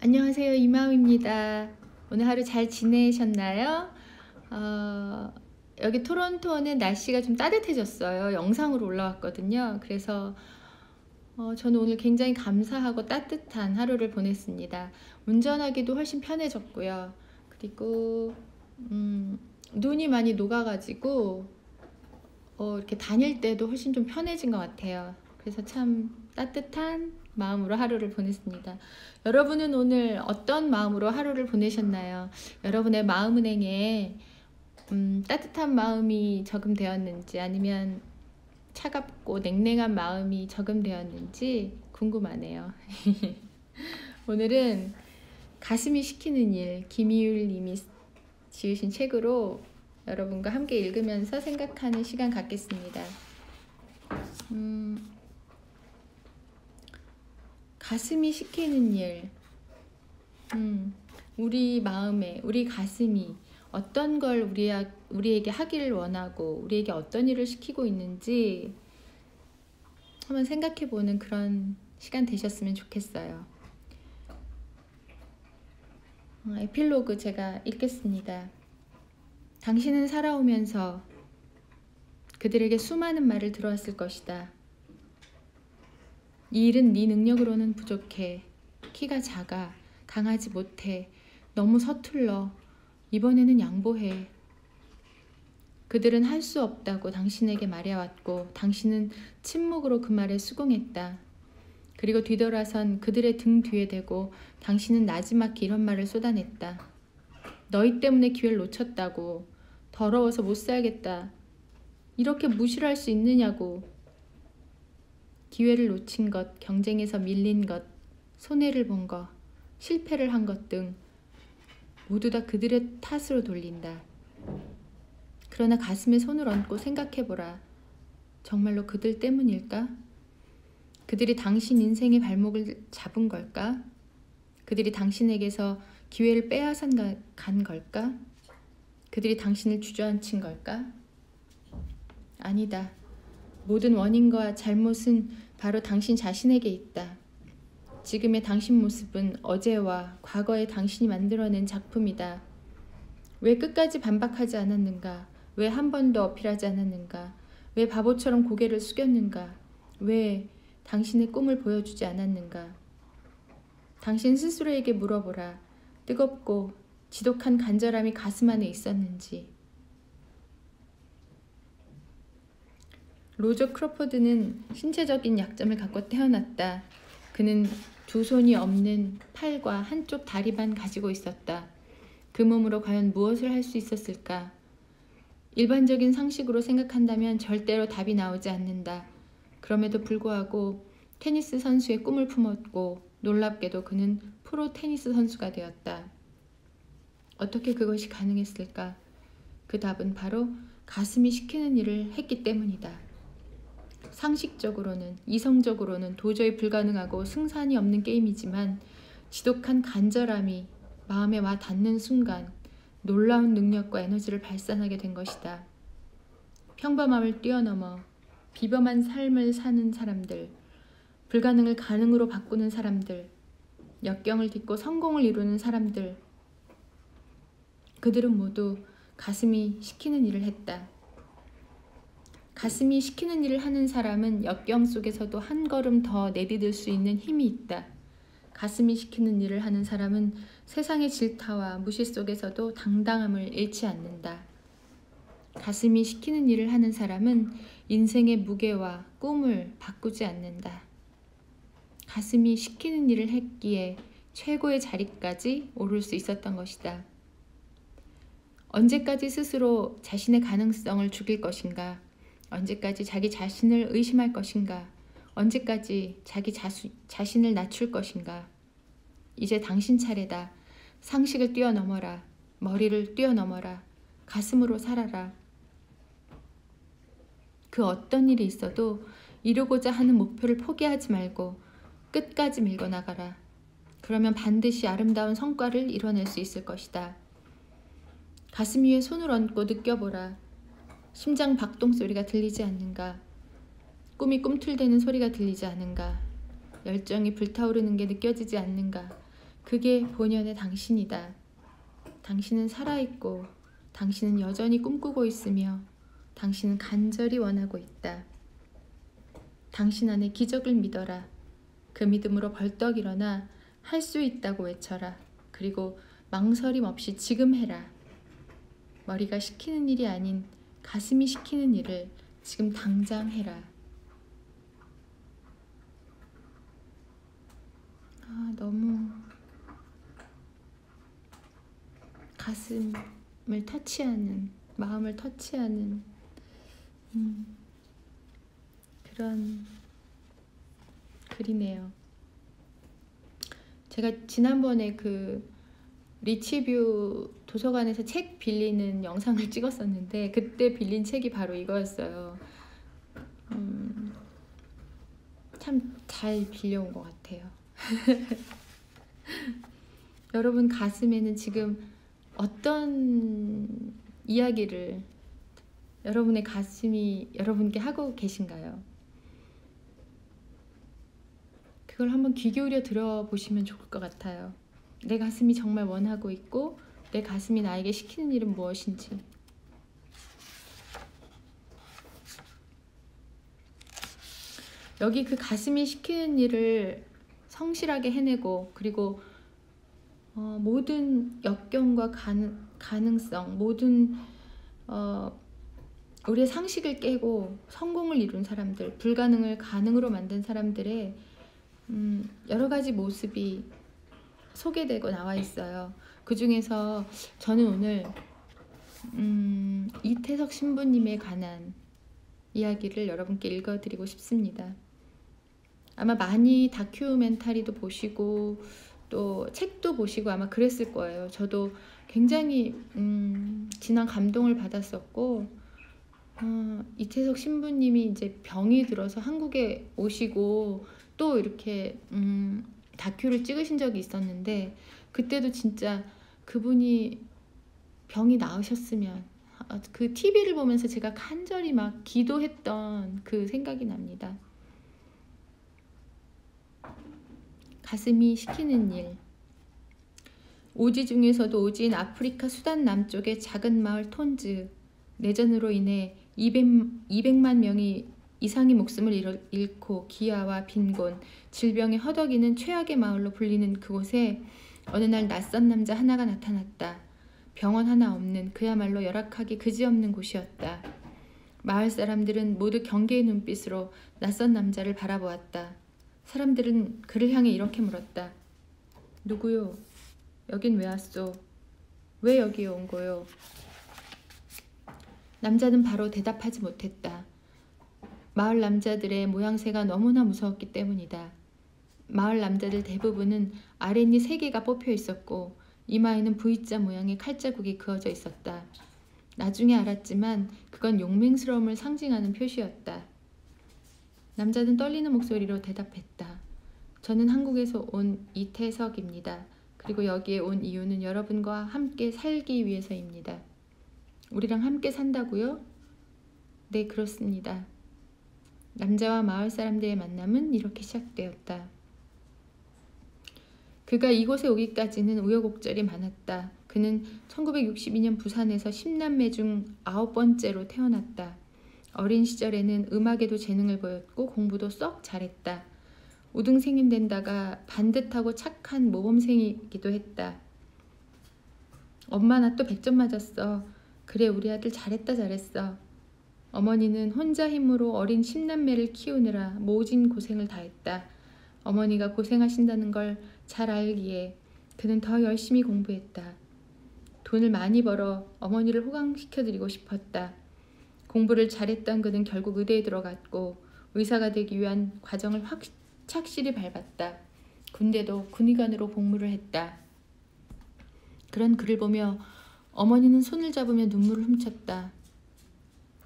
안녕하세요, 이마음입니다. 오늘 하루 잘 지내셨나요? 여기 토론토는 날씨가 좀 따뜻해졌어요. 영상으로 올라왔거든요. 그래서 저는 오늘 굉장히 감사하고 따뜻한 하루를 보냈습니다. 운전하기도 훨씬 편해졌고요. 그리고 눈이 많이 녹아가지고 이렇게 다닐 때도 훨씬 좀 편해진 것 같아요. 그래서 참 따뜻한 마음으로 하루를 보냈습니다. 여러분은 오늘 어떤 마음으로 하루를 보내셨나요? 여러분의 마음은행에 따뜻한 마음이 저금되었는지 아니면 차갑고 냉랭한 마음이 저금되었는지 궁금하네요. 오늘은 가슴이 시키는 일, 김희율 님이 지으신 책으로 여러분과 함께 읽으면서 생각하는 시간 갖겠습니다. 가슴이 시키는 일. 우리 마음에, 우리 가슴이 어떤 걸 우리에게 하기를 원하고 우리에게 어떤 일을 시키고 있는지 한번 생각해보는 그런 시간 되셨으면 좋겠어요. 에필로그 제가 읽겠습니다. 당신은 살아오면서 그들에게 수많은 말을 들어왔을 것이다. 이 일은 네 능력으로는 부족해. 키가 작아. 강하지 못해. 너무 서툴러. 이번에는 양보해. 그들은 할 수 없다고 당신에게 말해왔고 당신은 침묵으로 그 말에 수긍했다. 그리고 뒤돌아선 그들의 등 뒤에 대고 당신은 나지막히 이런 말을 쏟아냈다. 너희 때문에 기회를 놓쳤다고. 더러워서 못 살겠다. 이렇게 무시를 할 수 있느냐고. 기회를 놓친 것, 경쟁에서 밀린 것, 손해를 본 것, 실패를 한 것 등 모두 다 그들의 탓으로 돌린다. 그러나 가슴에 손을 얹고 생각해보라. 정말로 그들 때문일까? 그들이 당신 인생의 발목을 잡은 걸까? 그들이 당신에게서 기회를 빼앗아 간 걸까? 그들이 당신을 주저앉힌 걸까? 아니다. 모든 원인과 잘못은 바로 당신 자신에게 있다. 지금의 당신 모습은 어제와 과거의 당신이 만들어낸 작품이다. 왜 끝까지 반박하지 않았는가? 왜 한 번도 어필하지 않았는가? 왜 바보처럼 고개를 숙였는가? 왜 당신의 꿈을 보여주지 않았는가? 당신 스스로에게 물어보라. 뜨겁고 지독한 간절함이 가슴 안에 있었는지. 로저 크로포드는 신체적인 약점을 갖고 태어났다. 그는 두 손이 없는 팔과 한쪽 다리만 가지고 있었다. 그 몸으로 과연 무엇을 할 수 있었을까? 일반적인 상식으로 생각한다면 절대로 답이 나오지 않는다. 그럼에도 불구하고 테니스 선수의 꿈을 품었고 놀랍게도 그는 프로 테니스 선수가 되었다. 어떻게 그것이 가능했을까? 그 답은 바로 가슴이 시키는 일을 했기 때문이다. 상식적으로는, 이성적으로는 도저히 불가능하고 승산이 없는 게임이지만 지독한 간절함이 마음에 와 닿는 순간 놀라운 능력과 에너지를 발산하게 된 것이다. 평범함을 뛰어넘어 비범한 삶을 사는 사람들, 불가능을 가능으로 바꾸는 사람들, 역경을 딛고 성공을 이루는 사람들, 그들은 모두 가슴이 시키는 일을 했다. 가슴이 시키는 일을 하는 사람은 역경 속에서도 한 걸음 더 내디딜 수 있는 힘이 있다. 가슴이 시키는 일을 하는 사람은 세상의 질타와 무시 속에서도 당당함을 잃지 않는다. 가슴이 시키는 일을 하는 사람은 인생의 무게와 꿈을 바꾸지 않는다. 가슴이 시키는 일을 했기에 최고의 자리까지 오를 수 있었던 것이다. 언제까지 스스로 자신의 가능성을 죽일 것인가? 언제까지 자기 자신을 의심할 것인가? 언제까지 자기 자신을 낮출 것인가? 이제 당신 차례다. 상식을 뛰어넘어라. 머리를 뛰어넘어라. 가슴으로 살아라. 그 어떤 일이 있어도 이루고자 하는 목표를 포기하지 말고 끝까지 밀고 나가라. 그러면 반드시 아름다운 성과를 이뤄낼 수 있을 것이다. 가슴 위에 손을 얹고 느껴보라. 심장 박동 소리가 들리지 않는가? 꿈이 꿈틀대는 소리가 들리지 않는가? 열정이 불타오르는 게 느껴지지 않는가? 그게 본연의 당신이다. 당신은 살아있고 당신은 여전히 꿈꾸고 있으며 당신은 간절히 원하고 있다. 당신 안에 기적을 믿어라. 그 믿음으로 벌떡 일어나 할 수 있다고 외쳐라. 그리고 망설임 없이 지금 해라. 머리가 시키는 일이 아닌 가슴이 시키는 일을 지금 당장 해라. 너무 가슴을 터치하는, 마음을 터치하는 그런 글이네요. 제가 지난번에 그 리치뷰 도서관에서 책 빌리는 영상을 찍었었는데 그때 빌린 책이 바로 이거였어요. 참 잘 빌려온 것 같아요. 여러분 가슴에는 지금 어떤 이야기를 여러분의 가슴이 여러분께 하고 계신가요? 그걸 한번 귀 기울여 들어보시면 좋을 것 같아요. 내 가슴이 정말 원하고 있고 내 가슴이 나에게 시키는 일은 무엇인지. 여기 그 가슴이 시키는 일을 성실하게 해내고 그리고 모든 역경과 가능성, 모든 우리의 상식을 깨고 성공을 이룬 사람들, 불가능을 가능으로 만든 사람들의 여러 가지 모습이 소개되고 나와 있어요. 그 중에서 저는 오늘 이태석 신부님에 관한 이야기를 여러분께 읽어드리고 싶습니다. 아마 많이 다큐멘터리도 보시고 또 책도 보시고 아마 그랬을 거예요. 저도 굉장히 진한 감동을 받았었고 이태석 신부님이 이제 병이 들어서 한국에 오시고 또 이렇게 다큐를 찍으신 적이 있었는데 그때도 진짜 그분이 병이 나으셨으면 그 TV를 보면서 제가 간절히 막 기도했던 그 생각이 납니다. 가슴이 시키는 일. 오지 중에서도 오지인 아프리카 수단 남쪽의 작은 마을 톤즈. 내전으로 인해 200만 명이 이상의 목숨을 잃고 기아와 빈곤, 질병에 허덕이는 최악의 마을로 불리는 그곳에 어느 날 낯선 남자 하나가 나타났다. 병원 하나 없는 그야말로 열악하기 그지없는 곳이었다. 마을 사람들은 모두 경계의 눈빛으로 낯선 남자를 바라보았다. 사람들은 그를 향해 이렇게 물었다. 누구요? 여긴 왜 왔소? 왜 여기에 온 거요? 남자는 바로 대답하지 못했다. 마을 남자들의 모양새가 너무나 무서웠기 때문이다. 마을 남자들 대부분은 아랫니 3개가 뽑혀 있었고 이마에는 V자 모양의 칼자국이 그어져 있었다. 나중에 알았지만 그건 용맹스러움을 상징하는 표시였다. 남자는 떨리는 목소리로 대답했다. 저는 한국에서 온 이태석입니다. 그리고 여기에 온 이유는 여러분과 함께 살기 위해서입니다. 우리랑 함께 산다고요? 네, 그렇습니다. 남자와 마을 사람들의 만남은 이렇게 시작되었다. 그가 이곳에 오기까지는 우여곡절이 많았다. 그는 1962년 부산에서 10남매 중 9번째로 태어났다. 어린 시절에는 음악에도 재능을 보였고 공부도 썩 잘했다. 우등생이 된다가 반듯하고 착한 모범생이기도 했다. 엄마 나 또 100점 맞았어. 그래 우리 아들 잘했어. 어머니는 혼자 힘으로 어린 10남매를 키우느라 모진 고생을 다했다. 어머니가 고생하신다는 걸 잘 알기에 그는 더 열심히 공부했다. 돈을 많이 벌어 어머니를 호강시켜드리고 싶었다. 공부를 잘했던 그는 결국 의대에 들어갔고 의사가 되기 위한 과정을 착실히 밟았다. 군대도 군의관으로 복무를 했다. 그런 그를 보며 어머니는 손을 잡으며 눈물을 훔쳤다.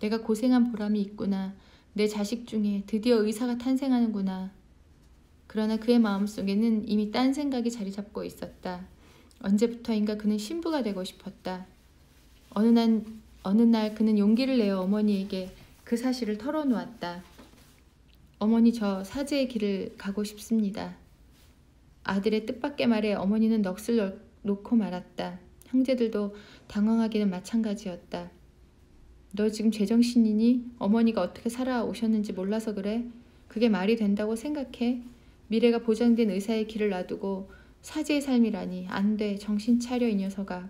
내가 고생한 보람이 있구나. 내 자식 중에 드디어 의사가 탄생하는구나. 그러나 그의 마음속에는 이미 딴 생각이 자리 잡고 있었다. 언제부터인가 그는 신부가 되고 싶었다. 어느 날 그는 용기를 내어 어머니에게 그 사실을 털어놓았다. 어머니 저 사제의 길을 가고 싶습니다. 아들의 뜻밖의 말에 어머니는 넋을 놓고 말았다. 형제들도 당황하기는 마찬가지였다. 너 지금 제정신이니? 어머니가 어떻게 살아오셨는지 몰라서 그래? 그게 말이 된다고 생각해? 미래가 보장된 의사의 길을 놔두고 사제의 삶이라니. 안 돼. 정신 차려 이 녀석아.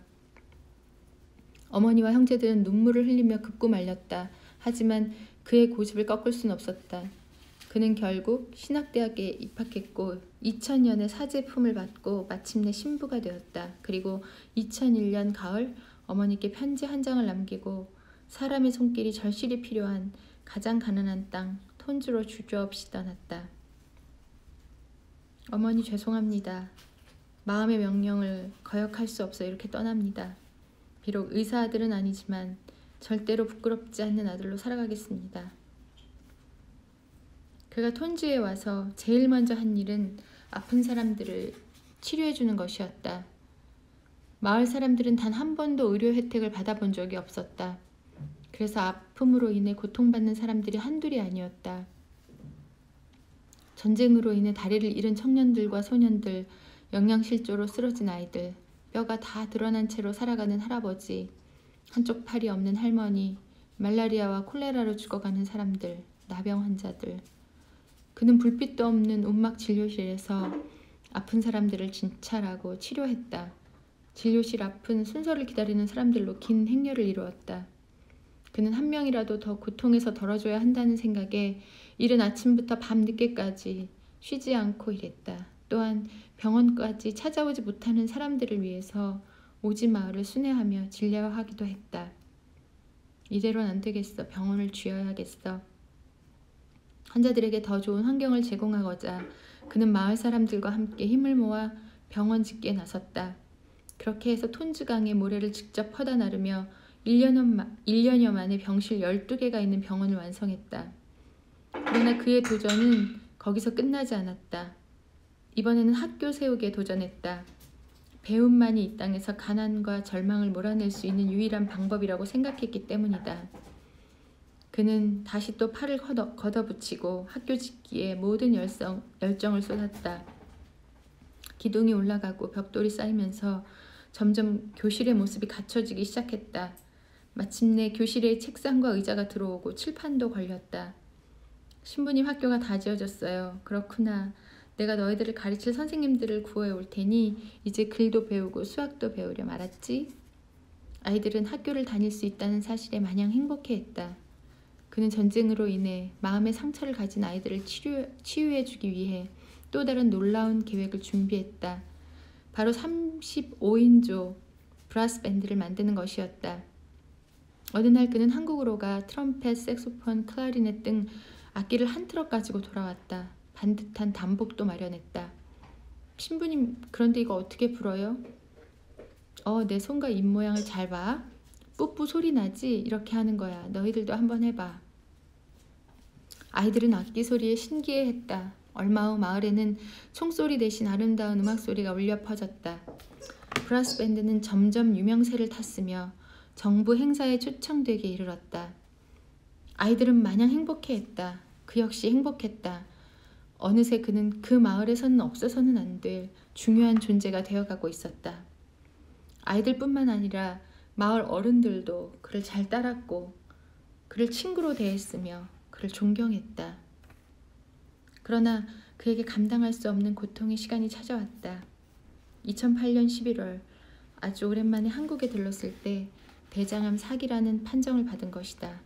어머니와 형제들은 눈물을 흘리며 급구 말렸다. 하지만 그의 고집을 꺾을 순 없었다. 그는 결국 신학대학에 입학했고 2000년에 사제 품을 받고 마침내 신부가 되었다. 그리고 2001년 가을 어머니께 편지 한 장을 남기고 사람의 손길이 절실히 필요한 가장 가난한 땅 톤주로 주저없이 떠났다. 어머니 죄송합니다. 마음의 명령을 거역할 수 없어 이렇게 떠납니다. 비록 의사 아들은 아니지만 절대로 부끄럽지 않는 아들로 살아가겠습니다. 그가 톤주에 와서 제일 먼저 한 일은 아픈 사람들을 치료해주는 것이었다. 마을 사람들은 단 한 번도 의료 혜택을 받아본 적이 없었다. 그래서 아픔으로 인해 고통받는 사람들이 한둘이 아니었다. 전쟁으로 인해 다리를 잃은 청년들과 소년들, 영양실조로 쓰러진 아이들, 뼈가 다 드러난 채로 살아가는 할아버지, 한쪽 팔이 없는 할머니, 말라리아와 콜레라로 죽어가는 사람들, 나병 환자들. 그는 불빛도 없는 움막 진료실에서 아픈 사람들을 진찰하고 치료했다. 진료실 앞은 순서를 기다리는 사람들로 긴 행렬을 이루었다. 그는 한 명이라도 더 고통에서 덜어줘야 한다는 생각에 이른 아침부터 밤 늦게까지 쉬지 않고 일했다. 또한 병원까지 찾아오지 못하는 사람들을 위해서 오지 마을을 순회하며 진료하기도 했다. 이대로는 안 되겠어. 병원을 쥐어야겠어. 환자들에게 더 좋은 환경을 제공하고자 그는 마을 사람들과 함께 힘을 모아 병원 짓기에 나섰다. 그렇게 해서 톤주강의 모래를 직접 퍼다 나르며 1년여 만에 병실 12개가 있는 병원을 완성했다. 그러나 그의 도전은 거기서 끝나지 않았다. 이번에는 학교 세우기에 도전했다. 배움만이 이 땅에서 가난과 절망을 몰아낼 수 있는 유일한 방법이라고 생각했기 때문이다. 그는 다시 또 팔을 걷어붙이고 학교 짓기에 모든 열정을 쏟았다. 기둥이 올라가고 벽돌이 쌓이면서 점점 교실의 모습이 갖춰지기 시작했다. 마침내 교실에 책상과 의자가 들어오고 칠판도 걸렸다. 신부님 학교가 다 지어졌어요. 그렇구나. 내가 너희들을 가르칠 선생님들을 구해 올 테니 이제 글도 배우고 수학도 배우렴. 알았지? 아이들은 학교를 다닐 수 있다는 사실에 마냥 행복해했다. 그는 전쟁으로 인해 마음의 상처를 가진 아이들을 치유해주기 위해 또 다른 놀라운 계획을 준비했다. 바로 35인조 브라스 밴드를 만드는 것이었다. 어느 날 그는 한국으로 가 트럼펫, 색소폰, 클라리넷 등 악기를 한 트럭 가지고 돌아왔다. 반듯한 단복도 마련했다. 신부님, 그런데 이거 어떻게 불어요? 내 손과 입 모양을 잘 봐. 뿌뿌 소리 나지? 이렇게 하는 거야. 너희들도 한번 해봐. 아이들은 악기 소리에 신기해했다. 얼마 후 마을에는 총소리 대신 아름다운 음악소리가 울려 퍼졌다. 브라스 밴드는 점점 유명세를 탔으며 정부 행사에 초청되게 이르렀다. 아이들은 마냥 행복해했다. 그 역시 행복했다. 어느새 그는 그 마을에서는 없어서는 안 될 중요한 존재가 되어가고 있었다. 아이들뿐만 아니라 마을 어른들도 그를 잘 따랐고 그를 친구로 대했으며 그를 존경했다. 그러나 그에게 감당할 수 없는 고통의 시간이 찾아왔다. 2008년 11월 아주 오랜만에 한국에 들렀을 때 대장암 사기라는 판정을 받은 것이다.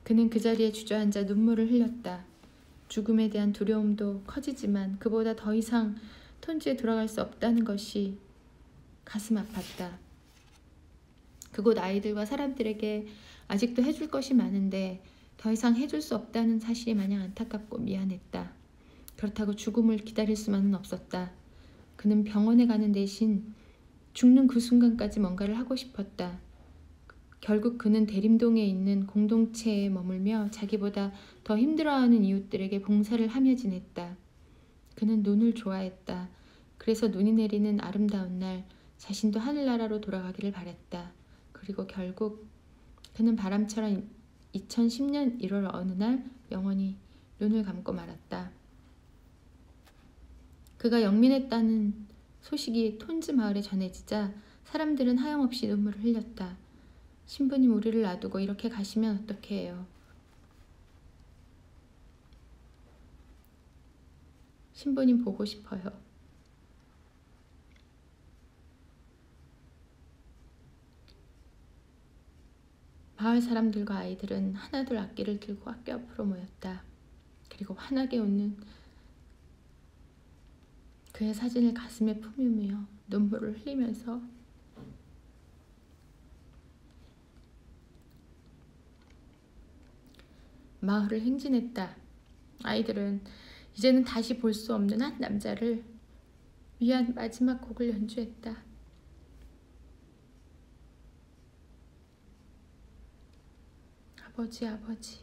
그는 그 자리에 주저앉아 눈물을 흘렸다. 죽음에 대한 두려움도 커지지만 그보다 더 이상 톤주에 돌아갈 수 없다는 것이 가슴 아팠다. 그곳 아이들과 사람들에게 아직도 해줄 것이 많은데 더 이상 해줄 수 없다는 사실이 마냥 안타깝고 미안했다. 그렇다고 죽음을 기다릴 수만은 없었다. 그는 병원에 가는 대신 죽는 그 순간까지 뭔가를 하고 싶었다. 결국 그는 대림동에 있는 공동체에 머물며 자기보다 더 힘들어하는 이웃들에게 봉사를 하며 지냈다. 그는 눈을 좋아했다. 그래서 눈이 내리는 아름다운 날 자신도 하늘나라로 돌아가기를 바랬다. 그리고 결국 그는 바람처럼 2010년 1월 어느 날 영원히 눈을 감고 말았다. 그가 영민했다는 소식이 톤즈 마을에 전해지자 사람들은 하염없이 눈물을 흘렸다. 신부님, 우리를 놔두고 이렇게 가시면 어떻게 해요? 신부님 보고 싶어요. 마을 사람들과 아이들은 하나둘 악기를 들고 학교 앞으로 모였다. 그리고 환하게 웃는 그의 사진을 가슴에 품으며 눈물을 흘리면서 마을을 행진했다. 아이들은 이제는 다시 볼 수 없는 한 남자를 위한 마지막 곡을 연주했다. 아버지, 아버지.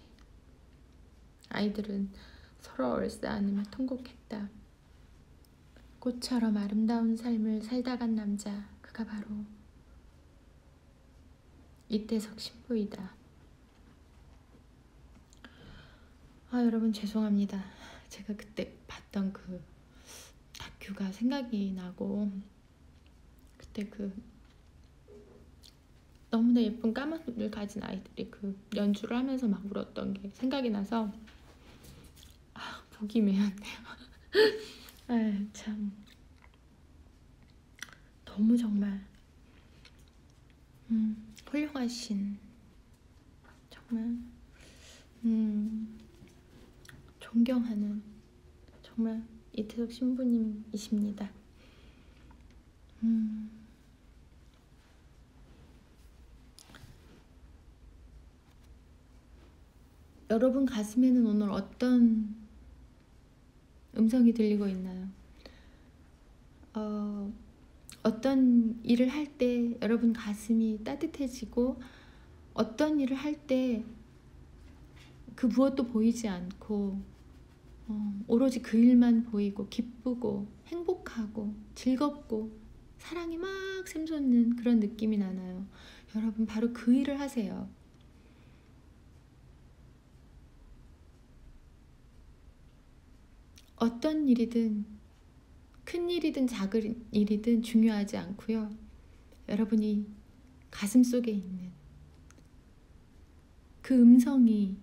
아이들은 서로 얼싸안으며 통곡했다. 꽃처럼 아름다운 삶을 살다 간 남자, 그가 바로 이태석 신부이다. 여러분 죄송합니다. 제가 그때 봤던 그 다큐가 생각이 나고 그때 그 너무나 예쁜 까만 눈을 가진 아이들이 그 연주를 하면서 막 울었던 게 생각이 나서 보기 매운데요. 참 너무 정말 훌륭하신 정말 존경하는 정말 이태석 신부님이십니다. 여러분 가슴에는 오늘 어떤 음성이 들리고 있나요? 어떤 일을 할 때 여러분 가슴이 따뜻해지고 어떤 일을 할 때 그 무엇도 보이지 않고 오로지 그 일만 보이고 기쁘고 행복하고 즐겁고 사랑이 막 샘솟는 그런 느낌이 나나요? 여러분 바로 그 일을 하세요. 어떤 일이든 큰 일이든 작은 일이든 중요하지 않고요. 여러분이 가슴속에 있는 그 음성이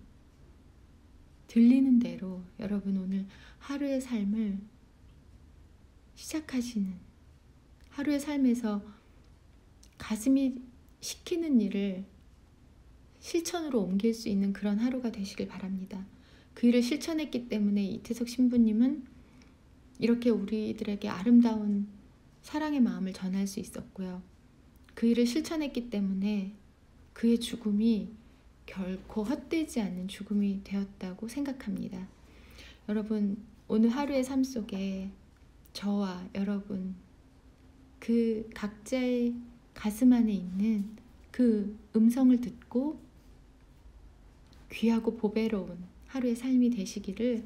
들리는 대로 여러분 오늘 하루의 삶을 시작하시는, 하루의 삶에서 가슴이 시키는 일을 실천으로 옮길 수 있는 그런 하루가 되시길 바랍니다. 그 일을 실천했기 때문에 이태석 신부님은 이렇게 우리들에게 아름다운 사랑의 마음을 전할 수 있었고요. 그 일을 실천했기 때문에 그의 죽음이 결코 헛되지 않는 죽음이 되었다고 생각합니다. 여러분 오늘 하루의 삶 속에 저와 여러분 그 각자의 가슴 안에 있는 그 음성을 듣고 귀하고 보배로운 하루의 삶이 되시기를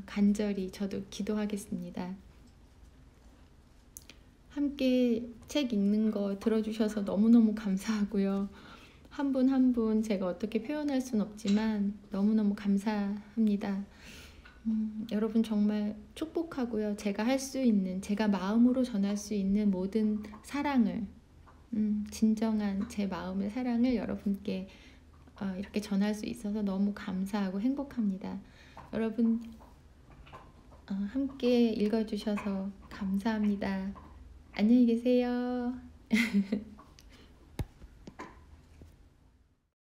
간절히 저도 기도하겠습니다. 함께 책 읽는 거 들어주셔서 너무너무 감사하고요. 한 분 한 분 제가 어떻게 표현할 수는 없지만 너무너무 감사합니다. 여러분 정말 축복하고요. 제가 할 수 있는, 제가 마음으로 전할 수 있는 모든 사랑을, 진정한 제 마음의 사랑을 여러분께 이렇게 전할 수 있어서 너무 감사하고 행복합니다. 여러분 함께 읽어주셔서 감사합니다. 안녕히 계세요.